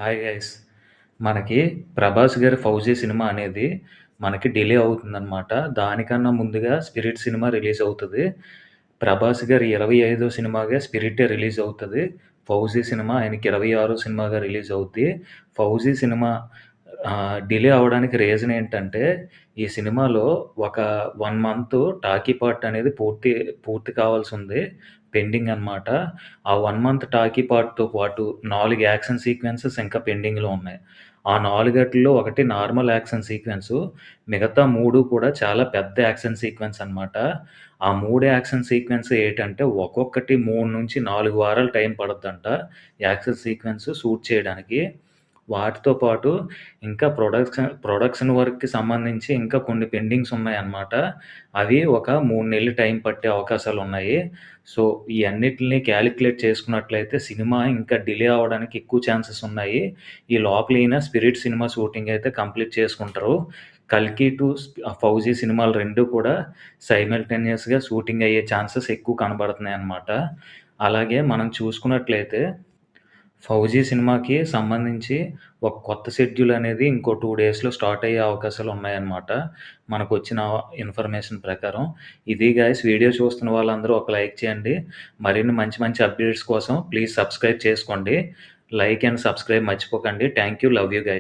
Hi guys. మనకి 'ప్రభాస్' గారి 'fauji' cinema అనేది మనకి డిలే అవుతుందనమాట. దానికన్నా ముందుగా 'స్పిరిట్' సినిమా రిలీజ్ అవుతది. 'ప్రభాస్' గారి 25 సినిమాగా 'స్పిరిటే' రిలీజ్ అవుతది. 'ఫౌజీ' సినిమా ఆయనకి 26 సినిమాగా రిలీజ్ అవుద్ది. 'ఫౌజీ' సినిమా డిలే అవ్వడానికి రీజన్ ఏంటంటే, ఈ సినిమాలో ఒక 1 మంత్ టాకీ పార్ట్ అనేది పూర్తి పూర్తి కావాల్సుంది. పెండింగ్ అనమాట. ఆ 1 మంత్ టాకీ పార్ట్‌తో పాటు 4 యాక్షన్ సీక్వెన్సెస్ ఇంకా పెండింగ్‌లో ఉన్నాయి. ఆ 4 ఒకటి నార్మల్ యాక్షన్ సీక్వెన్సు. మిగతా 3 కూడా చాలా పెద్ద యాక్షన్ సీక్వెన్స్ అనమాట. ఆ 3 యాక్షన్ సీక్వెన్స్ ఏటంటే ఒక్కొక్కటి 3-4 వారాలు టైం పడద్దంట. యాక్షన్ సీక్వెన్స్ షూట్ చేయడానికి. వాటితో పాటు ఇంకా ప్రొడక్షన్ వర్క్‌కి సంబంధించి ఇంకా కొన్ని పెండింగ్స్ ఉన్నాయన్నమాట. అవి ఒక 3 నెలలు టైం పట్టే అవకాశాలున్నాయి. సో, ఈ అన్నిటిని కాలిక్యులేట్ చేసుకున్నట్లయితే సినిమా ఇంకా డిలే అవ్వడానికి ఎక్కువ ఛాన్సెస్ ఉన్నాయి. ఈ లోపల ఈయన 'స్పిరిట్' సినిమా షూటింగ్ అయితే కంప్లీట్ చేసుకుంటారు. 'కల్కి టు 'ఫౌజీ' సినిమాలు 2 కూడా సైమల్టేనియస్‌గా షూటింగ్ అయ్యే ఛాన్సెస్ ఎక్కువ కనబడుతున్నాయన్నమాట. అలాగే మనం చూసుకున్నట్లయితే 'ఫౌజీ' సినిమాకి సంబంధించి ఒక కొత్త షెడ్యూల్ అనేది ఇంకో 2 డేస్‌లో స్టార్ట్ అయ్యే అవకాశాలున్నాయన్నమాట. మనకొచ్చిన ఇన్ఫర్మేషన్ ప్రకారం. ఇది గైస్ వీడియో చూస్తున్న వాళ్ళందరూ ఒక లైక్ చేయండి. మరిన్ని మంచి మంచి అప్డేట్స్ కోసం ప్లీజ్ సబ్స్క్రైబ్ చేసుకోండి. లైక్ అండ్ సబ్స్క్రైబ్ మర్చిపోకండి. Thank you. Love you guys.